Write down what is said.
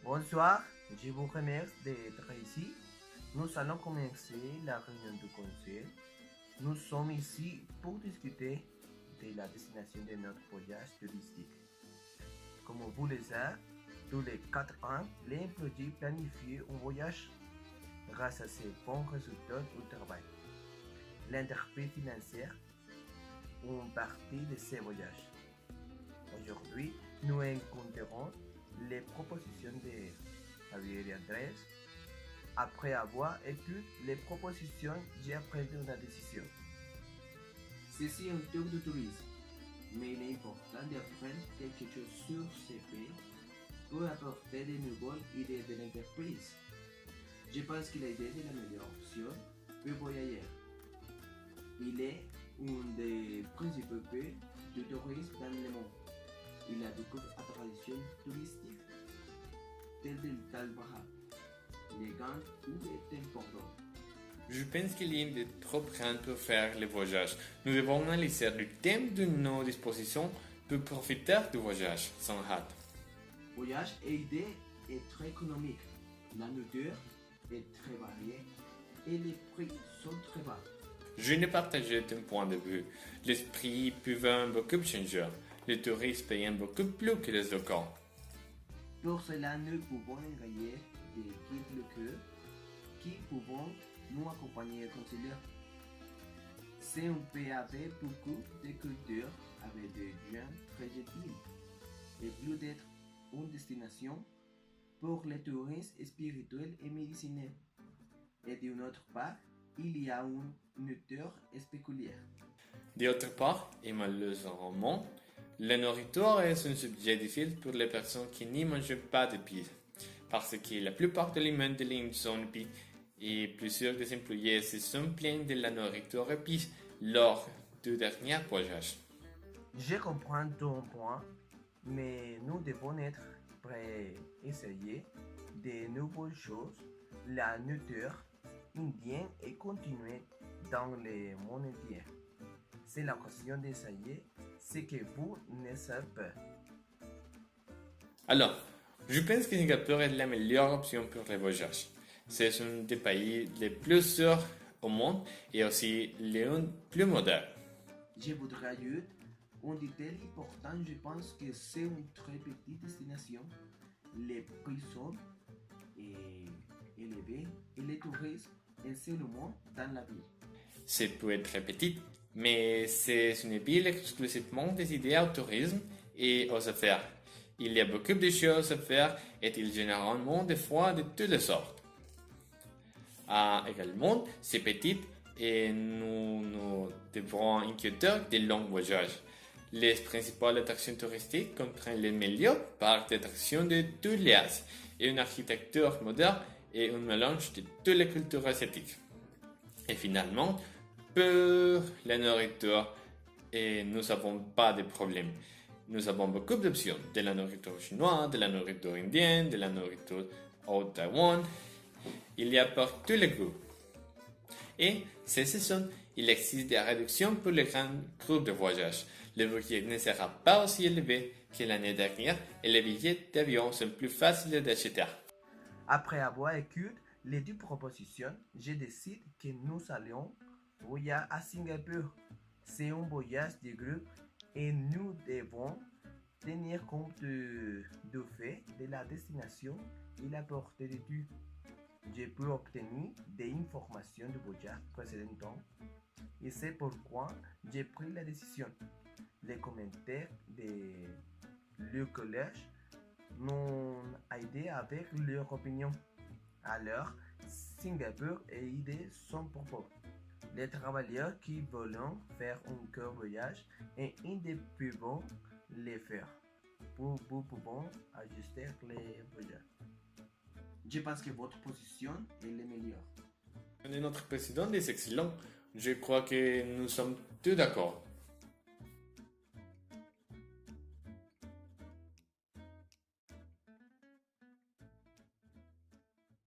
Bonsoir, je vous remercie d'être ici. Nous allons commencer la réunion du conseil. Nous sommes ici pour discuter de la destination de notre voyage touristique. Comme vous le savez, tous les 4 ans, l'employé planifie un voyage grâce à ses bons résultats au travail. L'entreprise financière une partie de ces voyages. Aujourd'hui, nous encontrerons les propositions de Javier et Andrés. Après avoir écouté les propositions, j'ai pris une décision. Ceci est un tour de tourisme, mais il est important d'apprendre quelque chose sur ces pays pour apporter de nouvelles idées de l'entreprise. Je pense que l'idée est la meilleure option pour voyager. Il est un des principaux pays du tourisme dans le monde. Il a beaucoup de traditions touristiques telles que le Talbara, les Ganges ou les Tempordons. Je pense qu'il y a de trop rien pour faire le voyage. Nous devons analyser le thème de nos dispositions pour profiter du voyage sans hâte. Voyage et idée est très économique. La nourriture est très variée et les prix sont très bas. Je ne partage ton point de vue. Les prix peuvent beaucoup changer. Les touristes payent beaucoup plus que les locaux. Pour cela, nous pouvons engager des guides locaux qui pouvons nous accompagner et conseiller. C'est un pays avec beaucoup de culture, avec des gens très gentils, et plus d'être une destination pour les touristes spirituels et médicinaux. Et d'une autre part, il y a une nourriture spéculaire. D'autre part, et malheureusement, la nourriture est un sujet difficile pour les personnes qui n'y mangent pas d'épices, parce que la plupart des aliments de l'Inde sont épices et plusieurs des employés se sont plaints de la nourriture épice lors du dernier voyage. Je comprends ton point, mais nous devons être prêts à essayer de nouvelles choses, la nourriture indienne et continuer dans le monde entier. C'est l'occasion d'essayer ce que vous ne savez pas. Alors, je pense que Singapour est la meilleure option pour les voyages. C'est un des pays les plus sûrs au monde et aussi le plus moderne. Je voudrais ajouter un détail important, je pense que c'est une très petite destination. Les prix sont élevés et les touristes seulement dans la ville. C'est peut être très petit, mais c'est une ville exclusivement dédiée au tourisme et aux affaires. Il y a beaucoup de choses à faire et il généralement des fois de toutes les sortes. Également, c'est petit et nous devrons inquiéter des longs voyages. Les principales attractions touristiques comprennent les meilleurs parcs d'attractions de tous les Asies et une architecture moderne et un mélange de toutes les cultures asiatiques. Et finalement, pour la nourriture, et nous n'avons pas de problème. Nous avons beaucoup d'options, de la nourriture chinoise, de la nourriture indienne, de la nourriture au Taïwan. Il y a pour tous les goûts. Et cette saison, il existe des réductions pour les grands groupes de voyage. Le budget ne sera pas aussi élevé que l'année dernière et les billets d'avion sont plus faciles d'acheter. Après avoir écouté les deux propositions, je décide que nous allons voyager à Singapour. C'est un voyage de groupe et nous devons tenir compte du fait de la destination et la portée de tout. J'ai pu obtenir des informations du voyage précédent et c'est pourquoi j'ai pris la décision. Les commentaires le collège m'ont aidé avec leur opinion. Alors, Singapour et idées sont propos. Les travailleurs qui veulent faire un court voyage et ils peuvent le faire. Vous pouvons ajuster les voyages. Je pense que votre position est la meilleure. Notre président est excellent. Je crois que nous sommes tous d'accord.